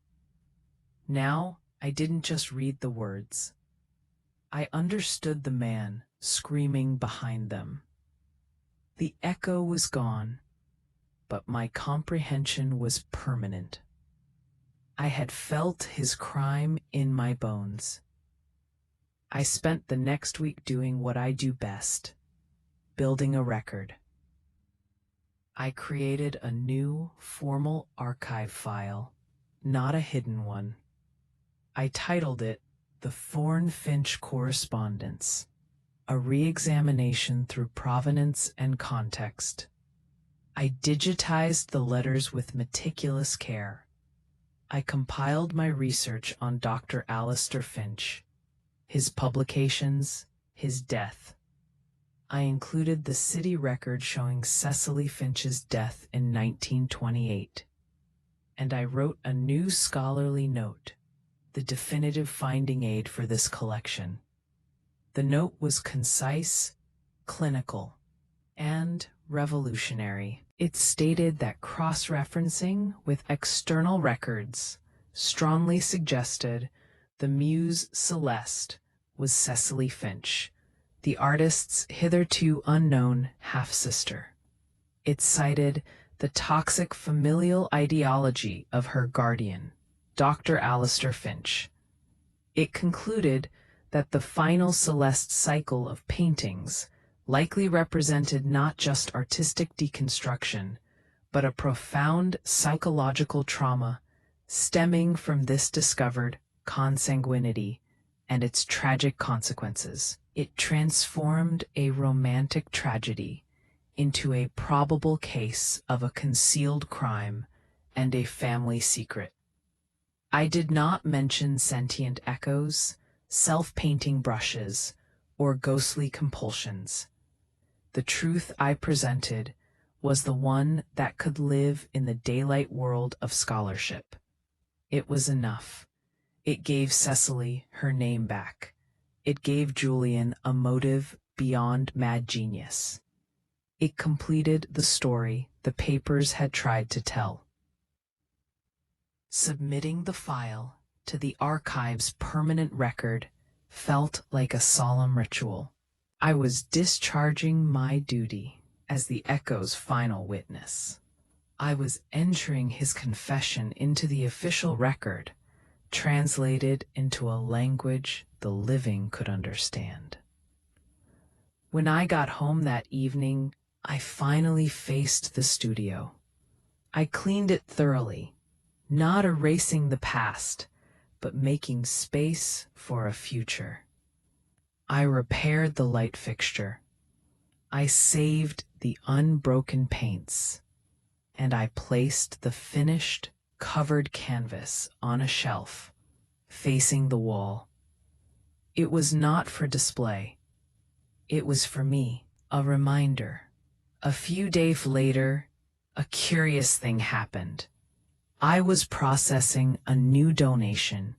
Now, I didn't just read the words. I understood the man screaming behind them. The echo was gone, but my comprehension was permanent. I had felt his crime in my bones. I spent the next week doing what I do best, building a record. I created a new, formal archive file, not a hidden one. I titled it The Thorn-Finch Correspondence, a re-examination through provenance and context. I digitized the letters with meticulous care. I compiled my research on Dr. Alistair Finch, his publications, his death. I included the city record showing Cecily Finch's death in 1928. and I wrote a new scholarly note, the definitive finding aid for this collection. The note was concise, clinical, and revolutionary. It stated that cross-referencing with external records strongly suggested the muse Celeste was Cecily Finch, the artist's hitherto unknown half-sister. It cited the toxic familial ideology of her guardian, Dr. Alistair Finch. It concluded that the final Celeste cycle of paintings likely represented not just artistic deconstruction, but a profound psychological trauma stemming from this discovered consanguinity and its tragic consequences. It transformed a romantic tragedy into a probable case of a concealed crime and a family secret. I did not mention sentient echoes, self-painting brushes, or ghostly compulsions. The truth I presented was the one that could live in the daylight world of scholarship. It was enough. It gave Cecily her name back. It gave Julian a motive beyond mad genius. It completed the story the papers had tried to tell. Submitting the file to the archive's permanent record felt like a solemn ritual. I was discharging my duty as the Echo's final witness. I was entering his confession into the official record, translated into a language the living could understand. When I got home that evening, I finally faced the studio. I cleaned it thoroughly, not erasing the past, but making space for a future. I repaired the light fixture. I saved the unbroken paints, and I placed the finished, covered canvas on a shelf, facing the wall. It was not for display. It was for me, a reminder. A few days later, a curious thing happened. I was processing a new donation,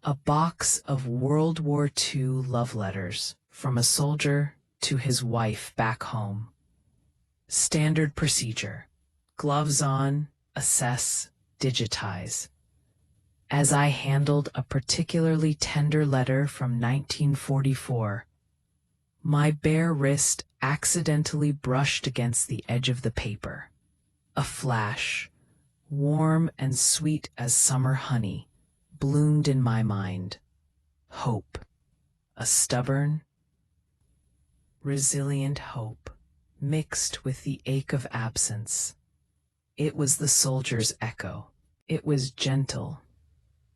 a box of World War II love letters from a soldier to his wife back home. Standard procedure: gloves on, assess, digitize. As I handled a particularly tender letter from 1944, my bare wrist accidentally brushed against the edge of the paper. A flash, warm and sweet as summer honey, bloomed in my mind. Hope. A stubborn, resilient hope, mixed with the ache of absence. It was the soldier's echo. It was gentle.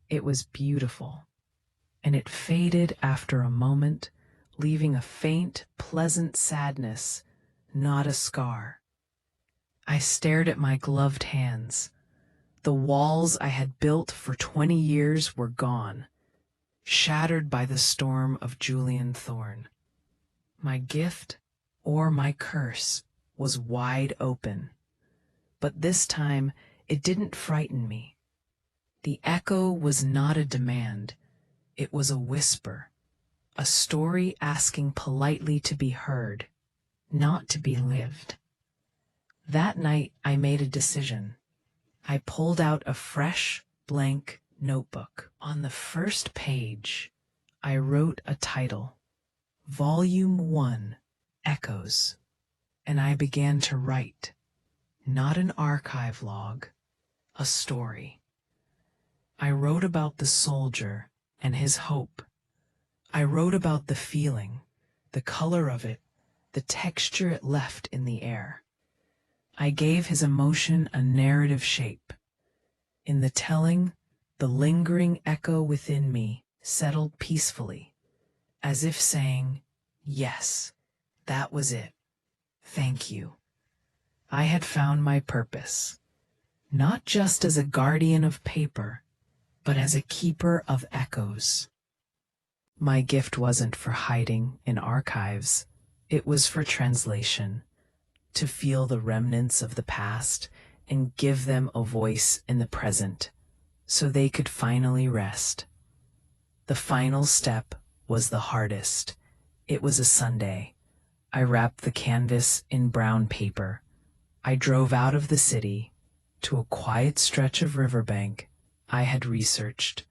It was beautiful. And it faded after a moment, leaving a faint, pleasant sadness, not a scar. I stared at my gloved hands. The walls I had built for 20 years were gone, shattered by the storm of Julian Thorn. My gift, or my curse, was wide open. But this time, it didn't frighten me. The echo was not a demand. It was a whisper, a story asking politely to be heard, not to be lived. That night, I made a decision. I pulled out a fresh, blank notebook. On the first page, I wrote a title, Volume 1, Echoes, and I began to write, not an archive log, a story. I wrote about the soldier and his hope. I wrote about the feeling, the color of it, the texture it left in the air. I gave his emotion a narrative shape. In the telling, the lingering echo within me settled peacefully, as if saying, yes, that was it. Thank you. I had found my purpose, not just as a guardian of paper, but as a keeper of echoes. My gift wasn't for hiding in archives. It was for translation, to feel the remnants of the past and give them a voice in the present so they could finally rest. The final step was the hardest. It was a Sunday. I wrapped the canvas in brown paper. I drove out of the city to a quiet stretch of riverbank I had researched,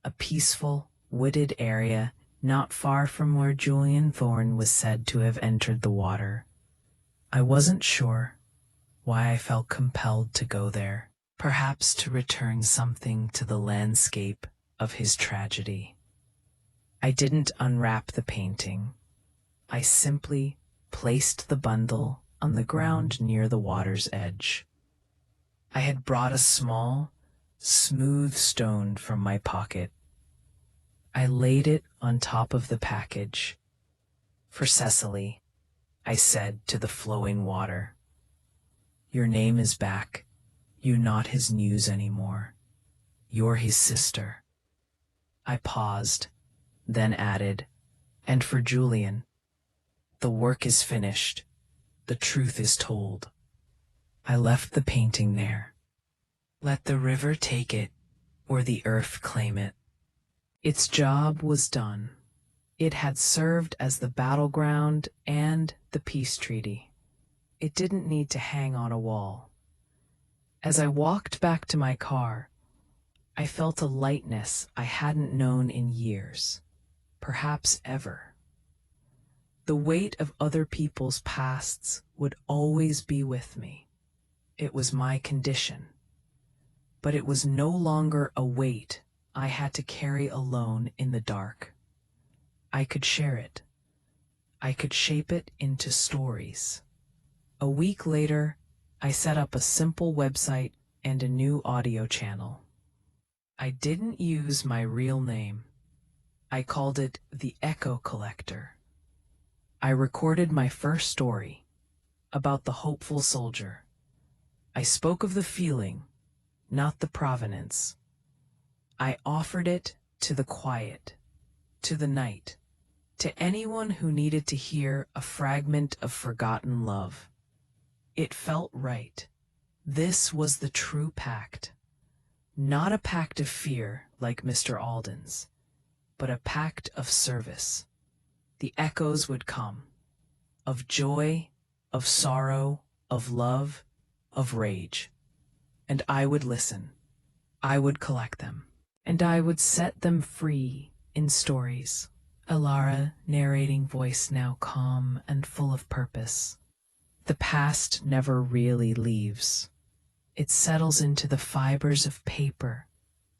a peaceful, wooded area not far from where Julian Thorne was said to have entered the water. I wasn't sure why I felt compelled to go there, perhaps to return something to the landscape of his tragedy. I didn't unwrap the painting. I simply placed the bundle on the ground near the water's edge. I had brought a small, smooth stone from my pocket. I laid it on top of the package. "For Cecily," I said to the flowing water. "Your name is back. You're not his news anymore. You're his sister." I paused, then added, "And for Julian, the work is finished. The truth is told." I left the painting there. Let the river take it, or the earth claim it. Its job was done. It had served as the battleground and the peace treaty. It didn't need to hang on a wall. As I walked back to my car, I felt a lightness I hadn't known in years, perhaps ever. The weight of other people's pasts would always be with me. It was my condition. But it was no longer a weight I had to carry alone in the dark. I could share it. I could shape it into stories. A week later, I set up a simple website and a new audio channel. I didn't use my real name. I called it The Echo Collector. I recorded my first story about the hopeful soldier. I spoke of the feeling, not the provenance. I offered it to the quiet, to the night, to anyone who needed to hear a fragment of forgotten love. It felt right. This was the true pact. Not a pact of fear like Mr. Alden's, but a pact of service. The echoes would come, of joy, of sorrow, of love, of rage. And I would listen. I would collect them. And I would set them free in stories. Elara, narrating voice now calm and full of purpose. The past never really leaves. It settles into the fibers of paper,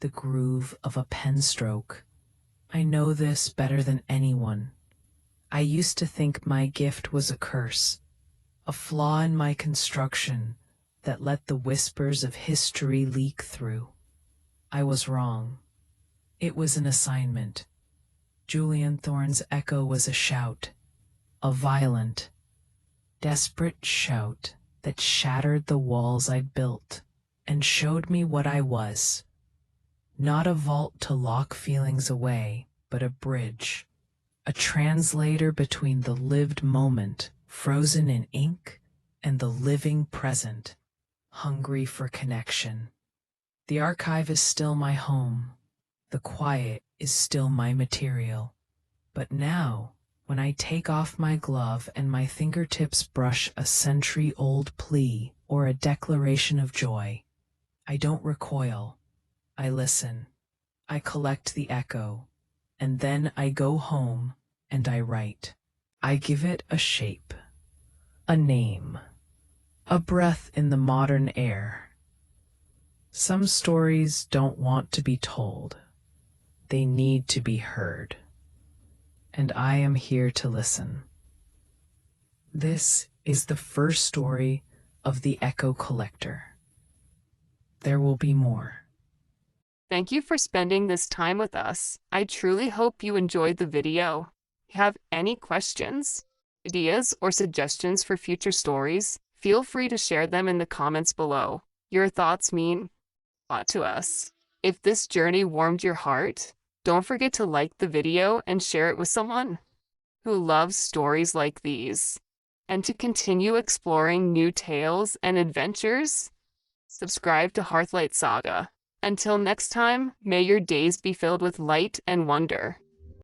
the groove of a pen stroke. I know this better than anyone. I used to think my gift was a curse, a flaw in my construction that let the whispers of history leak through. I was wrong. It was an assignment. Julian Thorne's echo was a shout, a violent, desperate shout that shattered the walls I'd built and showed me what I was. Not a vault to lock feelings away, but a bridge, a translator between the lived moment, frozen in ink, and the living present, hungry for connection. The archive is still my home. The quiet is still my material. But now, when I take off my glove and my fingertips brush a century-old plea or a declaration of joy, I don't recoil. I listen. I collect the echo. And then I go home and I write. I give it a shape, a name, a breath in the modern air. Some stories don't want to be told. They need to be heard. And I am here to listen. This is the first story of The Echo Collector. There will be more. Thank you for spending this time with us. I truly hope you enjoyed the video. If you have any questions, ideas, or suggestions for future stories, feel free to share them in the comments below. Your thoughts mean a lot to us. If this journey warmed your heart, don't forget to like the video and share it with someone who loves stories like these. And to continue exploring new tales and adventures, Subscribe to Hearthlight Saga. Until next time, may your days be filled with light and wonder.